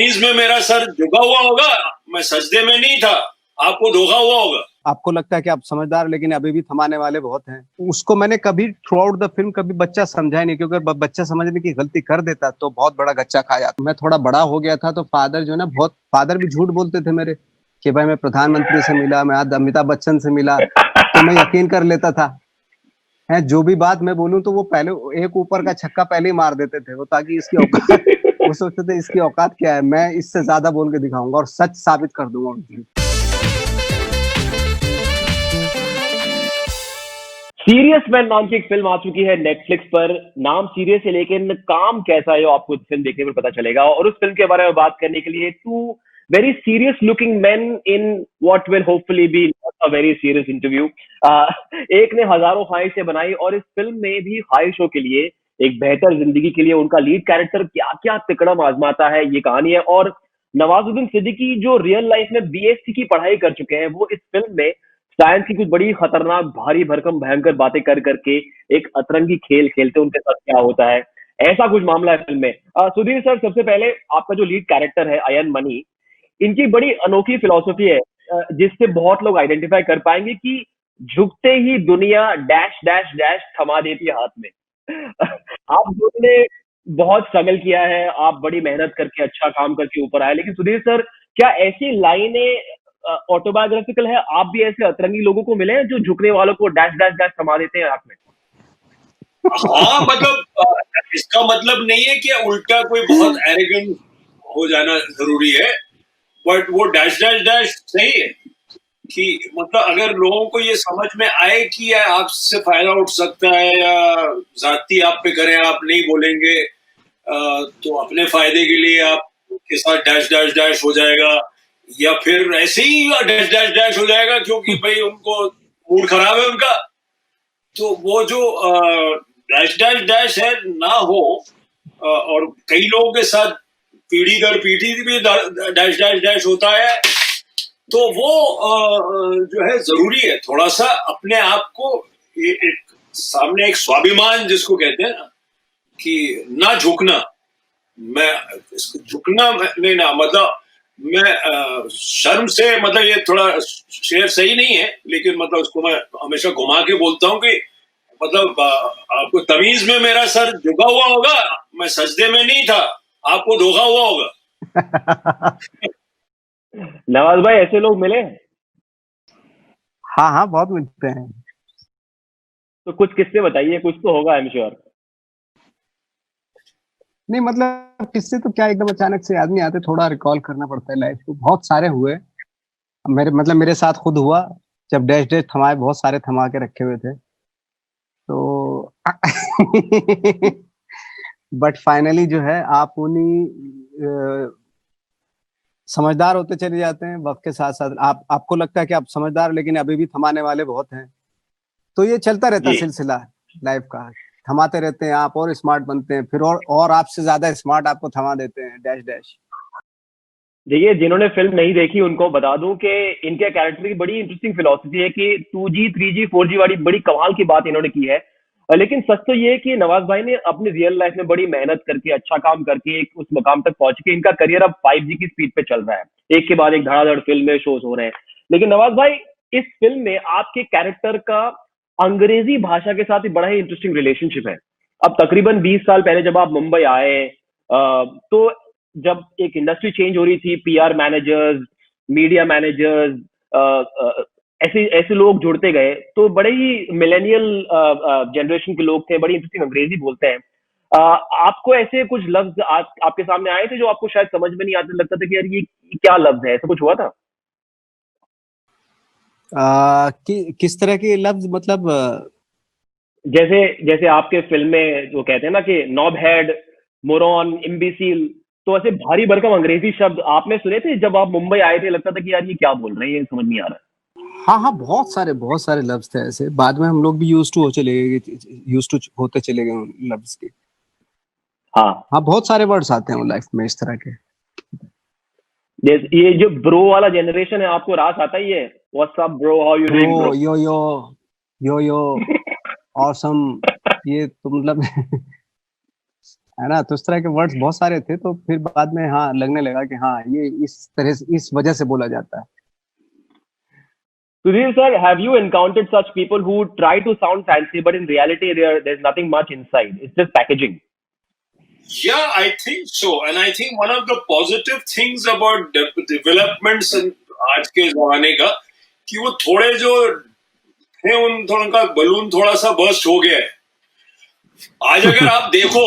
तमीज में मेरा सर झुका हुआ होगा, मैं सजदे में नहीं था, आपको धोखा हुआ होगा। आपको लगता है कि आप समझदार, लेकिन अभी भी थमाने वाले बहुत हैं। उसको मैंने कभी थ्रू आउट द फिल्म कभी बच्चा समझा ही नहीं, क्योंकि बच्चा समझने की गलती कर देता तो बहुत बड़ा गच्चा खा जाता। मैं थोड़ा बड़ा हो गया था तो फादर जो है ना, बहुत फादर भी झूठ बोलते थे मेरे कि भाई मैं प्रधानमंत्री से मिला, मैं आज अमिताभ बच्चन से मिला, तो मैं यकीन कर लेता था। है जो भी बात मैं बोलूं तो वो पहले एक ऊपर का छक्का पहले ही मार देते थे वो, ताकि इसकी औकात वो सोचते थे इसकी औकात क्या है, मैं इससे ज्यादा बोल के दिखाऊंगा और सच साबित कर दूंगा उनकी। सीरियस मैन नाम की एक फिल्म आ चुकी है नेटफ्लिक्स पर। नाम सीरियस है लेकिन काम कैसा है आपको फिल्म देखने पर पता चलेगा। और उस फिल्म के बारे में बात करने के लिए two very serious looking man in what will hopefully be a very serious interview. एक ने हजारों ख्वाहिशें बनाई और इस फिल्म में भी ख्वाहिशों के लिए, एक बेहतर जिंदगी के लिए उनका लीड कैरेक्टर क्या क्या तिकड़म आजमाता है, ये कहानी है। और नवाजुद्दीन सिद्दीकी जो रियल लाइफ में बीएससी की पढ़ाई कर चुके हैं, वो इस फिल्म में साइंस की कुछ बड़ी खतरनाक भारी भरकम भयंकर बातें कर करके एक अतरंगी खेल खेलते, उनके साथ क्या होता है, ऐसा कुछ मामला है फिल्म में। सुधीर सर, सबसे पहले आपका जो लीड कैरेक्टर है अयन मनी, इनकी बड़ी अनोखी फिलॉसफी है जिससे बहुत लोग आइडेंटिफाई कर पाएंगे कि झुकते ही दुनिया डैश डैश डैश थमा देती है हाथ में। आप दोनों ने बहुत स्ट्रगल किया है, आप बड़ी मेहनत करके अच्छा काम करके ऊपर आए, लेकिन सुधीर सर, क्या ऐसी लाइनें ऑटोबायोग्राफिकल है? आप भी ऐसे अतरंगी लोगों को मिले हैं जो झुकने वालों को डैश डैश डैश थमा देते हैं हाथ में? हाँ, मतलब इसका मतलब नहीं है कि उल्टा कोई बहुत एरोगेंट हो जाना जरूरी है, बट वो डैश डैश डैश सही है कि मतलब अगर लोगों को ये समझ में आए कि आपसे फायदा उठ सकता है या जाती आप पे करें, आप नहीं बोलेंगे तो अपने फायदे के लिए आपके साथ डैश डैश डैश हो जाएगा, या फिर ऐसे ही डैश डैश डैश हो जाएगा क्योंकि भाई उनको मूड खराब है उनका, तो वो जो डैश डैश डैश है ना हो। और कई लोगों के साथ पीढ़ी दर पीढ़ी भी डैश डैश डैश होता है, तो वो जो है जरूरी है थोड़ा सा अपने आप को एक सामने एक स्वाभिमान जिसको कहते हैं ना, कि ना झुकना। मैं झुकना नहीं ना, मतलब मैं शर्म से, मतलब ये थोड़ा शेर सही नहीं है, लेकिन मतलब उसको मैं हमेशा घुमा के बोलता हूँ कि मतलब आपको तमीज में मेरा सर झुका हुआ होगा, मैं सजदे में नहीं था, आपको धोखा हुआ होगा। नवाज भाई, ऐसे लोग मिले? हाँ हाँ, बहुत मिलते हैं। तो कुछ किस्से बताइए, कुछ तो होगा आई एम श्योर। नहीं मतलब किससे तो क्या, एकदम अचानक से आदमी आते, थोड़ा रिकॉल करना पड़ता है लाइफ को। बहुत सारे हुए मेरे साथ खुद हुआ, जब डैश डैश थमाए, बहुत सारे थमा के रखे हुए थे तो बट फाइनली जो है आप उन्हीं समझदार होते चले जाते हैं वक्त के साथ साथ। आपको लगता है कि आप समझदार, लेकिन अभी भी थमाने वाले बहुत हैं। तो ये चलता रहता है सिलसिला लाइफ का, थमाते रहते हैं आप और स्मार्ट बनते हैं, फिर और आपसे ज्यादा स्मार्ट आपको थमा देते हैं डैश डैश। देखिए, जिन्होंने फिल्म नहीं देखी उनको बता दूं कि इनके कैरेक्टर की बड़ी इंटरेस्टिंग फिलॉसफी है कि 2G 3G 4G वाली बड़ी कमाल की बात इन्होंने की है। लेकिन सच तो ये है कि नवाज भाई ने अपनी रियल लाइफ में बड़ी मेहनत करके, अच्छा काम करके एक उस मुकाम तक पहुंच के इनका करियर अब 5G की स्पीड पे चल रहा है। एक के बाद एक धड़ाधड़ फिल्में शोज हो रहे हैं। लेकिन नवाज भाई, इस फिल्म में आपके कैरेक्टर का अंग्रेजी भाषा के साथ ही बड़ा ही इंटरेस्टिंग रिलेशनशिप है। अब तकरीबन 20 साल पहले जब आप मुंबई आए, तो जब एक इंडस्ट्री चेंज हो रही थी, पीआर मैनेजर्स, मीडिया मैनेजर्स, ऐसे ऐसे लोग जुड़ते गए, तो बड़े ही मिलेनियल जनरेशन के लोग थे, बड़ी इंटरेस्टिंग अंग्रेजी बोलते हैं। आपको ऐसे कुछ लफ्ज आपके सामने आए थे जो आपको शायद समझ में नहीं आते, लगता था कि यार ये क्या लफ्ज है? ऐसा कुछ हुआ था? किस तरह के लफ्ज, मतलब जैसे जैसे आपके फिल्म में जो कहते हैं ना कि नॉब हेड, मोरॉन, इम्बिसील, तो ऐसे भारी भरकम अंग्रेजी शब्द आपने सुने थे जब आप मुंबई आए थे? लगता था कि यार ये क्या बोल रहे हैं, ये समझ नहीं आ रहा है। हाँ हाँ, बहुत सारे लफ्ज थे ऐसे। बाद में हम लोग भी यूज टू होते चले गए उन लफ्ज के। हाँ हाँ, बहुत सारे वर्ड्स आते हैं लाइफ में इस तरह के। जैसे ये जो ब्रो वाला जनरेशन है, आपको रास आता ही है? What's up bro, how you doing bro? Yo yo yo yo awesome, ये तो मतलब है ना। तो इस तरह के वर्ड्स बहुत सारे थे, तो फिर बाद में हाँ लगने लगा कि हाँ ये इस तरह से, इस वजह से बोला जाता है। Sudhir sir, have you encountered such people who try to sound fancy, but in reality there's nothing much inside? It's just packaging. Yeah, I think so. And I think one of the positive things about developments in आज के जमाने का कि वो थोड़े जो है उनका बलून थोड़ा सा बर्स्ट हो गया है। आज अगर आप देखो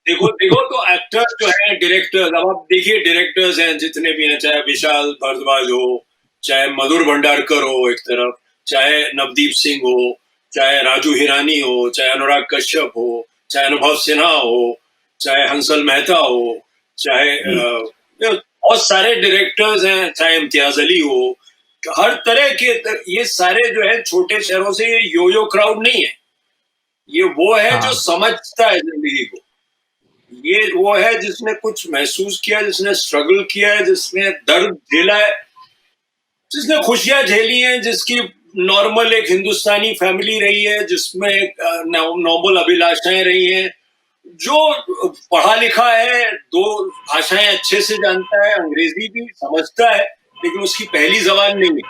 तो एक्टर्स जो है, डायरेक्टर्स, अब आप देखिए डायरेक्टर्स हैं जितने भी हैं, चाहे विशाल भारद्वाज हो, चाहे मधुर भंडारकर हो एक तरफ, चाहे नवदीप सिंह हो, चाहे राजू हिरानी हो, चाहे अनुराग कश्यप हो, चाहे अनुभव सिन्हा हो, चाहे हंसल मेहता हो, चाहे बहुत सारे डायरेक्टर्स हैं, चाहे इम्तियाज अली हो, हर तरह के ये सारे जो है छोटे शहरों से ये यो क्राउड नहीं है। ये वो है जो समझता है जिंदगी को, ये वो है जिसने कुछ महसूस किया, जिसने स्ट्रगल किया है, जिसने दर्द झेला है, जिसने खुशियां झेली हैं, जिसकी नॉर्मल एक हिंदुस्तानी फैमिली रही है, जिसमें नॉर्मल अभिलाषाएं रही हैं, जो पढ़ा लिखा है, 2 भाषाएं अच्छे से जानता है, अंग्रेजी भी समझता है, लेकिन उसकी पहली जबान नहीं है,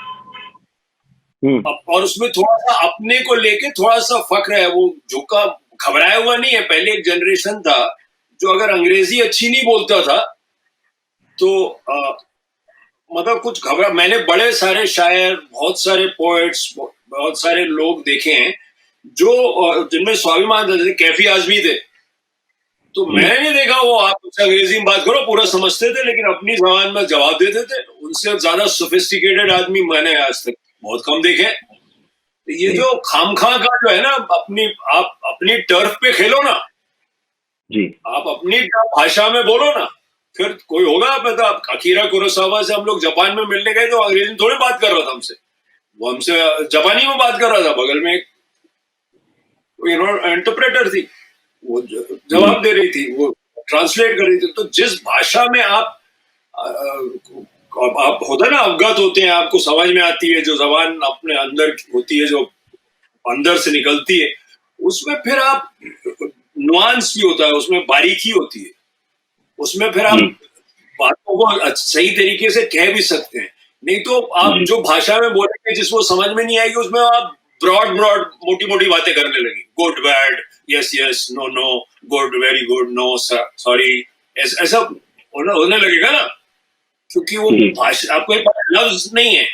और उसमें थोड़ा सा अपने को लेके थोड़ा सा फक्र है, वो झुका घबराया हुआ नहीं है। पहले एक जनरेशन था जो अगर अंग्रेजी अच्छी नहीं बोलता था तो मतलब कुछ घबरा। मैंने बड़े सारे शायर, बहुत सारे पोएट्स, बहुत सारे लोग देखे हैं जो जिनमें स्वाभिमान था, जैसे कैफी आजमी थे, तो मैंने नहीं देखा वो आप उससे अंग्रेजी में बात करो पूरा समझते थे, लेकिन अपनी जबान में जवाब देते थे। उनसे ज्यादा सोफिस्टिकेटेड आदमी मैंने आज तक बहुत कम देखे। ये जो खामखा का जो है ना, आप अपनी टर्फ पे खेलो ना जी, आप अपनी भाषा में बोलो ना, फिर कोई होगा। तो आप अकीरा कुरोसावा से हम लोग जापान में मिलने गए तो अंग्रेजी में थोड़ी बात कर रहा था हमसे, वो हमसे जापानी में बात कर रहा था। बगल में एक इंटरप्रेटर थी, वो जवाब दे रही थी, वो ट्रांसलेट कर रही थी। तो जिस भाषा में आप होता है ना, अवगत होते हैं, आपको समझ में आती है, जो जबान अपने अंदर होती है, जो अंदर से निकलती है, उसमें फिर आप नुआंस भी होता है, उसमें बारीकी होती है, उसमें फिर आप बातों को सही तरीके से कह भी सकते हैं। नहीं तो आप जो भाषा में बोलेंगे जिसको समझ में नहीं आएगी, उसमें आप ब्रॉड मोटी बातें करने लगे, good bad, yes yes, no no, good very good, no sorry, ऐसा होने लगेगा ना, क्योंकि वो भाषा आपको लफ्ज नहीं है।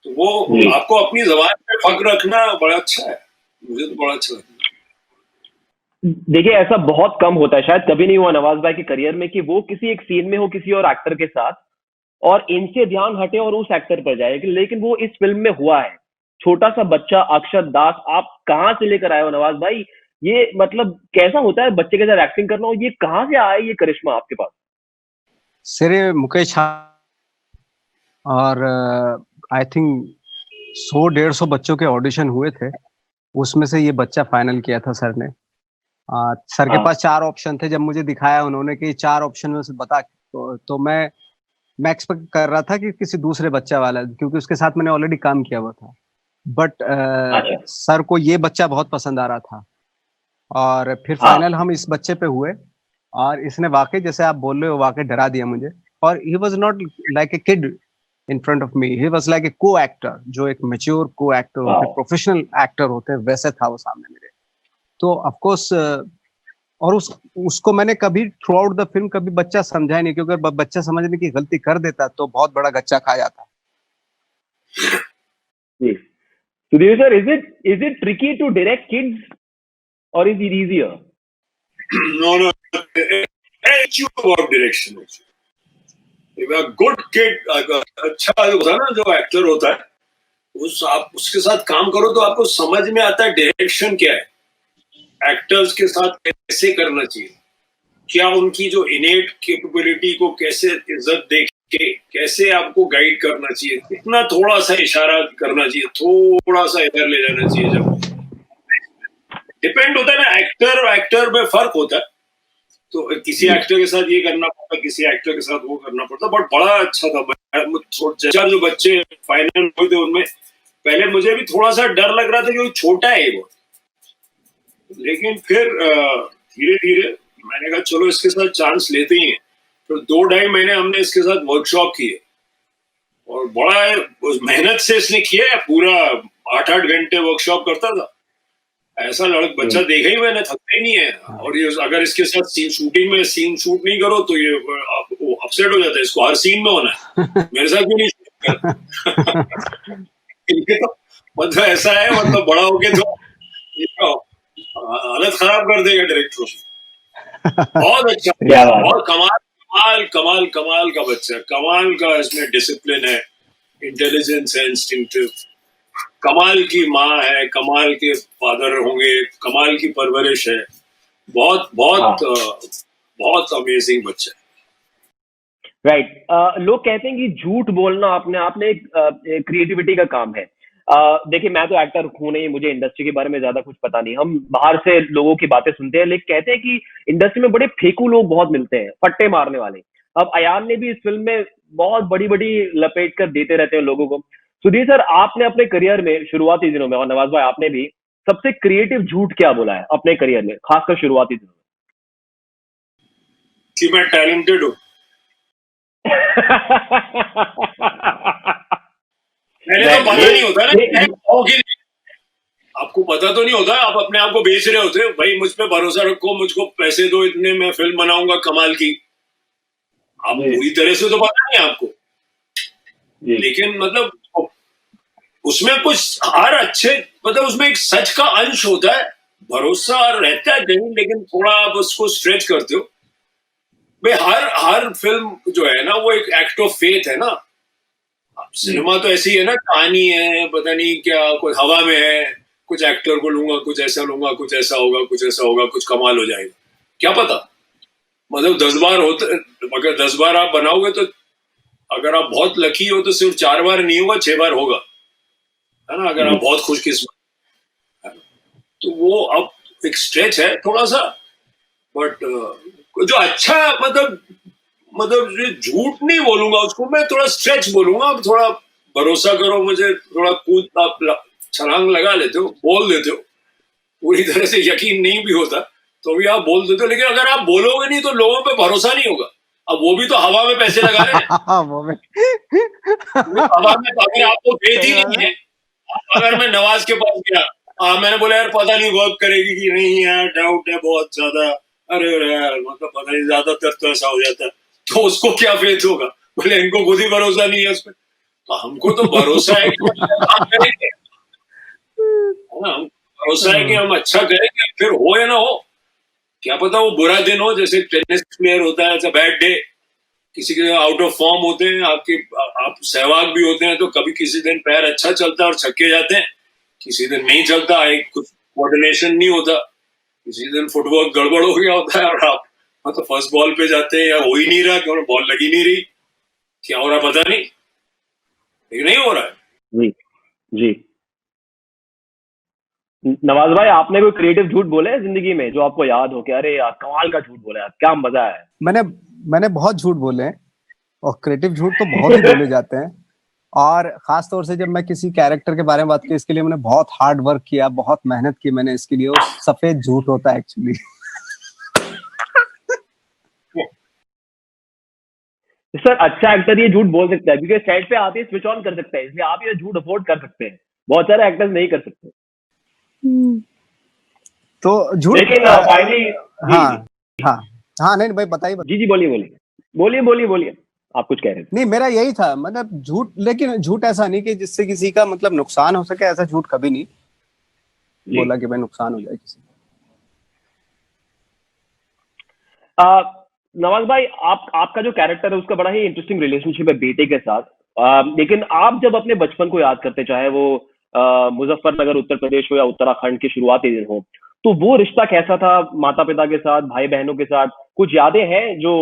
तो वो आपको अपनी जबान पे फक्र रखना बड़ा अच्छा है, मुझे तो बड़ा अच्छा लगता है। देखिए, ऐसा बहुत कम होता है, शायद कभी नहीं हुआ नवाज भाई के करियर में कि वो किसी एक सीन में हो किसी और एक्टर के साथ और इनसे ध्यान हटे और उस एक्टर पर जाए, लेकिन वो इस फिल्म में हुआ है। छोटा सा बच्चा अक्षर दास, आप कहाँ से लेकर आए हो नवाज भाई? ये मतलब कैसा होता है बच्चे के साथ एक्टिंग करना, और ये कहाँ से आया ये करिश्मा आपके पास? सिरे मुकेश और आई थिंक 100-150 बच्चों के ऑडिशन हुए थे, उसमें से ये बच्चा फाइनल किया था सर ने। सर के पास 4 ऑप्शन थे। जब मुझे दिखाया उन्होंने कि 4 ऑप्शन में से बता, तो मैं एक्सपेक्ट कर रहा था कि किसी दूसरे बच्चा वाला, क्योंकि उसके साथ मैंने ऑलरेडी काम किया हुआ था। बट सर को ये बच्चा बहुत पसंद आ रहा था, और फिर फाइनल हम इस बच्चे पे हुए, और इसने वाकई, जैसे आप बोल रहे हो, वाकई डरा दिया मुझे। और he was not like a kid in front of me, he was like a को एक्टर, जो एक मेच्योर को एक्टर होते, प्रोफेशनल एक्टर होते, वैसे था वो सामने मेरे। तो ऑफकोर्स, और उसको मैंने कभी थ्रू आउट द फिल्म कभी बच्चा समझा ही नहीं, क्योंकि अगर बच्चा समझने की गलती कर देता तो बहुत बड़ा गच्चा खा जाता। Sudhir sir, is it tricky to direct kids or is it easier? No, it's about direction. If a good kid, अच्छा होता है ना जो एक्टर होता है, आप उसके साथ काम करो तो आपको समझ में आता है डायरेक्शन क्या है, एक्टर्स के साथ कैसे करना चाहिए, क्या उनकी जो इनेट कैपेबिलिटी को कैसे इज्जत दे के कैसे आपको गाइड करना चाहिए, कितना थोड़ा सा इशारा करना चाहिए, थोड़ा सा इधर ले जाना चाहिए। जब डिपेंड होता है ना, एक्टर में फर्क होता है। तो किसी एक्टर के साथ ये करना पड़ता, किसी एक्टर के साथ वो करना पड़ता। बट बड़ा अच्छा था। जो बच्चे फाइनल हुए थे उनमें पहले मुझे भी थोड़ा सा डर लग रहा था, क्योंकि छोटा है वो, लेकिन फिर धीरे धीरे मैंने कहा चलो इसके साथ चांस लेते ही हैं। तो 2-2.5 महीने हमने इसके साथ वर्कशॉप किए और बड़ा मेहनत से इसने किया है, पूरा 8-8 घंटे वर्कशॉप करता था। ऐसा बच्चा देखा ही मैंने, थकता ही नहीं है। और ये अगर इसके साथ शूटिंग में सीन शूट नहीं करो तो ये अपसेट हो जाता है, इसको हर सीन में होना है, मेरे साथ क्यों नहीं शूट कर? ये तो मतलब ऐसा है, मतलब बड़ा हो गया तो हालत खराब कर देगा डायरेक्टर की। बहुत अच्छा, बहुत कमाल कमाल कमाल कमाल का बच्चा, कमाल का इसमें डिसिप्लिन है, इंटेलिजेंस है, इंस्टिंक्टिव, कमाल की माँ है, कमाल के फादर होंगे, कमाल की परवरिश है, बहुत बहुत बहुत अमेजिंग बच्चा है। राइट। लोग कहते हैं कि झूठ बोलना अपने आप में एक क्रिएटिविटी का काम है। देखिए, मैं तो एक्टर हूं नहीं, मुझे इंडस्ट्री के बारे में ज्यादा कुछ पता नहीं। हम बाहर से लोगों की बातें सुनते हैं, लेकिन कहते हैं कि इंडस्ट्री में बड़े फेकू लोग बहुत मिलते हैं, फट्टे मारने वाले। अब अयान ने भी इस फिल्म में बहुत बड़ी बड़ी लपेट कर देते रहते हैं लोगों को। सुधीर सर, आपने अपने करियर में शुरुआती दिनों में, और नवाज भाई आपने भी, सबसे क्रिएटिव झूठ क्या बोला है अपने करियर में, खासकर शुरुआती दिनों में? कि मैं टैलेंटेड हूँ। मैंने तो पता नहीं होता ना, आपको पता तो नहीं होता, आप अपने आप को बेच रहे होते, भाई मुझ पे भरोसा रखो, मुझको पैसे दो इतने, मैं फिल्म बनाऊंगा कमाल की। आप पूरी तरह से तो पता नहीं आपको, लेकिन मतलब उसमें कुछ हर अच्छे, मतलब उसमें एक सच का अंश होता है, भरोसा रहता है कहीं, लेकिन थोड़ा आप उसको स्ट्रेच करते हो। भाई हर फिल्म जो है ना, वो एक एक्ट ऑफ फेथ है ना। सिनेमा तो ऐसी है ना, कहानी है, पता नहीं क्या, कोई हवा में है, कुछ एक्टर को लूंगा, कुछ ऐसा लूंगा, कुछ ऐसा होगा, कुछ ऐसा होगा, कुछ कमाल हो जाएगा, क्या पता। मतलब 10 बार होते, अगर 10 बार आप बनाओगे तो, अगर आप बहुत लकी हो तो सिर्फ 4 बार नहीं होगा, 6 बार होगा, है ना, अगर आप बहुत खुशकिस्मत। तो वो अब एक स्ट्रेच है थोड़ा सा, बट जो अच्छा, मतलब झूठ नहीं बोलूंगा उसको, मैं थोड़ा स्ट्रेच बोलूंगा। अब थोड़ा भरोसा करो मुझे, थोड़ा कूद आप छलांग लगा लेते हो, बोल देते हो, पूरी तरह से यकीन नहीं भी होता तो भी आप बोल देते हो, लेकिन अगर आप बोलोगे नहीं तो लोगों पे भरोसा नहीं होगा। अब वो भी तो हवा में पैसे लगा रहे हैं। हवा में तो अगर आपको भेद ही नहीं है, अगर मैं नवाज के पास गया, मैंने बोला यार पता नहीं वर्क करेगी कि नहीं यार, डाउट है बहुत ज्यादा, अरे यार मतलब पता नहीं, ज्यादातर तो ऐसा हो जाता है, तो उसको क्या फेथ होगा? बोले इनको खुद ही भरोसा नहीं है उसमें, तो हमको तो भरोसा है कि हम करेंगे, भरोसा है कि हम अच्छा करेंगे, फिर हो या ना हो, क्या पता वो बुरा दिन हो, जैसे टेनिस प्लेयर होता है, ऐसा बैड डे, किसी के आउट ऑफ फॉर्म होते हैं, आप सहवाग भी होते हैं, तो कभी किसी दिन पैर अच्छा चलता है और छक्के जाते हैं, किसी दिन नहीं चलता, एक कुछ कोऑर्डिनेशन नहीं होता, किसी दिन फुटवर्क गड़बड़ हो गया होता है और आप मतलब फर्स्ट बॉल पे जाते हैं या हो ही नहीं रहा, क्यों बॉल लगी नहीं रही, क्या हो रहा पता नहीं, लेकिन नहीं हो रहा है। जी जी। नवाज भाई, आपने कोई क्रिएटिव झूठ बोले है जिंदगी में जो आपको याद हो कि अरे यार कमाल का झूठ बोला यार, क्या मजा है? मैंने बहुत झूठ बोले हैं, और क्रिएटिव झूठ तो बहुत ही बोले जाते हैं। और खास तौर से जब मैं किसी कैरेक्टर के बारे में बात की, इसके लिए मैंने बहुत हार्ड वर्क किया, बहुत मेहनत की मैंने इसके लिए, और सफेद झूठ होता है एक्चुअली। सर, अच्छा एक्टर ये झूठ बोल सकता है क्योंकि सेट पे आते ही स्विच ऑन कर सकता है, इसलिए आप ये झूठ अफोर्ड कर सकते हैं, बहुत सारे एक्टर्स नहीं कर सकते। तो झूठ, लेकिन फाइनली, हाँ हाँ हाँ, नहीं भाई बताइए। जी जी, बोलिए बोलिए बोलिए बोलिए बोलिए, आप कुछ कह रहे थे। नहीं, मेरा यही था, मतलब झूठ, लेकिन झूठ ऐसा नहीं कि जिससे किसी का मतलब नुकसान हो सके, ऐसा झूठ कभी नहीं बोला कि भाई नुकसान हो जाए किसी का। नवाज भाई, आपका जो कैरेक्टर है उसका बड़ा ही इंटरेस्टिंग रिलेशनशिप है बेटे के साथ। लेकिन आप जब अपने बचपन को याद करते, चाहे वो मुजफ्फरनगर उत्तर प्रदेश हो या उत्तराखंड के शुरुआती दिन हो, तो वो रिश्ता कैसा था माता पिता के साथ, भाई बहनों के साथ? कुछ यादें हैं जो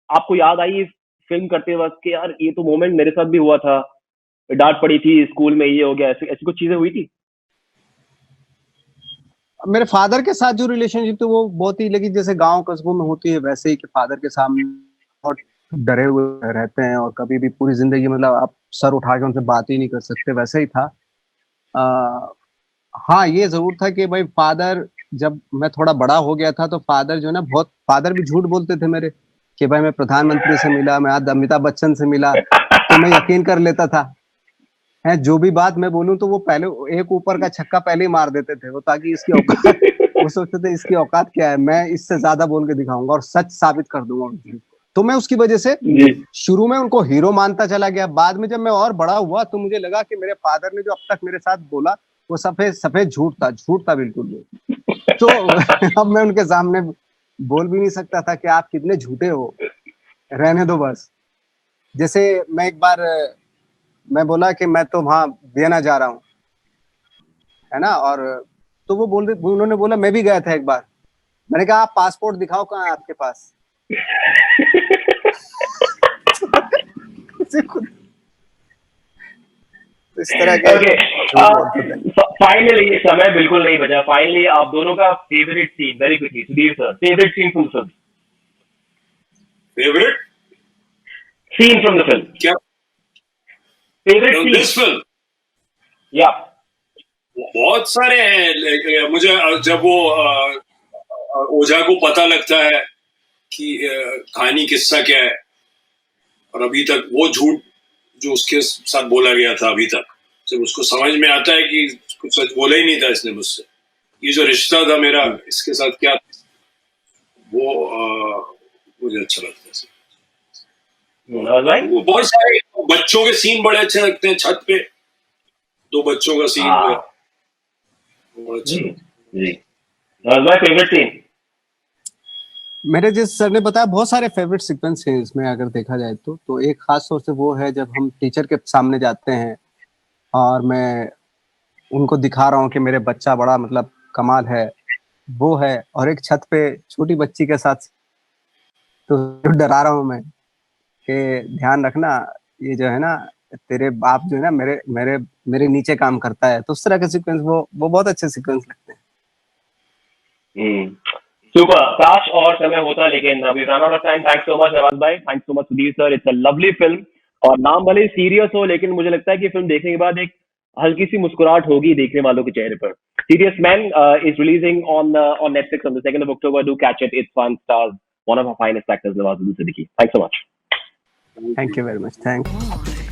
आपको याद आई फिल्म करते वक्त कि यार ये तो मोमेंट मेरे साथ भी हुआ था, डांट पड़ी थी स्कूल में, ये हो गया, ऐसी ऐसी कुछ चीजें हुई थी? मेरे फादर के साथ जो रिलेशनशिप थी वो बहुत ही, लेकिन जैसे गांव कस्बों में होती है वैसे ही, कि फादर के सामने बहुत डरे हुए रहते हैं, और कभी भी पूरी जिंदगी मतलब आप सर उठा के उनसे बात ही नहीं कर सकते, वैसे ही था। हाँ, ये जरूर था कि भाई फादर जब मैं थोड़ा बड़ा हो गया था तो फादर जो है ना, बहुत फादर भी झूठ बोलते थे मेरे कि भाई मैं प्रधानमंत्री से मिला, मैं आज अमिताभ बच्चन से मिला, तो मैं यकीन कर लेता था। है जो भी बात मैं बोलूं तो वो पहले एक ऊपर का छक्का पहले ही मार देते थे वो, ताकि इसकी औकात वो सोचते थे इसकी औकात क्या है, मैं इससे ज्यादा बोल के दिखाऊंगा और सच साबित कर दूंगा उनकी। तो मैं उसकी वजह से जी शुरू में उनको हीरो मानता चला गया। बाद में जब मैं और बड़ा हुआ तो मुझे लगा कि मेरे फादर ने जो अब तक मेरे साथ बोला वो सफेद सफेद झूठ था बिल्कुल भी। तो अब मैं उनके सामने बोल भी नहीं सकता था कि आप कितने झूठे हो, रहने दो बस। जैसे मैं एक बार मैं बोला कि मैं तो वहाँ वियना जा रहा हूँ, है ना, और तो वो उन्होंने बोला मैं भी गया था एक बार। मैंने कहा आप पासपोर्ट दिखाओ, कहाँ है आपके पास? तो इस तरह के ओके झूठ बोलते थे। फाइनली समय बिल्कुल नहीं बचा। फाइनली आप दोनों का favourite scene, very quickly Sudhir sir, favourite scene from film, favourite scene from the film, क्या? फेवरेट सीन दिस फिल्म या बहुत सारे हैं। मुझे जब वो ओझा को पता लगता है कि कहानी किस्सा क्या है, और अभी तक वो झूठ जो उसके साथ बोला गया था, अभी तक जब उसको समझ में आता है कि कुछ सच बोला ही नहीं था इसने मुझसे, ये जो रिश्ता था मेरा इसके साथ क्या, वो मुझे अच्छा लगता है। वो बहुत सारे बच्चों के सीन बड़े अच्छे लगते हैं। छत पे 2 बच्चों का सीन जो है वो अच्छा जी फेवरेट सीन। मेरे जिस सर ने बताया बहुत सारे फेवरेट सीक्वेंस हैं इसमें, अगर देखा जाए तो एक खास तौर से वो है जब हम टीचर के सामने जाते हैं और मैं उनको दिखा रहा हूँ कि मेरे बच्चा बड़ा मतलब कमाल है, वो है, और एक छत पे छोटी बच्ची के साथ तो डरा रहा हूँ मैं कि ध्यान रखना, ये जो है ना तेरे बाप जो है ना मेरे मेरे मेरे नीचे काम करता है। तो उस तरह के सीक्वेंस वो बहुत अच्छे सीक्वेंस लगते हैं। सुपर। काश और समय होता, लेकिन we run out of time. Thanks so much Nawaz भाई, thanks so much Sudhir sir. It's a lovely film, और नाम भले सीरियस हो लेकिन मुझे लगता है कि फिल्म देखने के बाद एक हल्की सी मुस्कुराहट होगी देखने वालों के चेहरे पर। Serious man is releasing on Netflix on the 2nd of October. Do catch it. It's fun. Stars one of our finest actors, Nawaz Siddiqui. Thanks so much. Thank you very much. Thanks.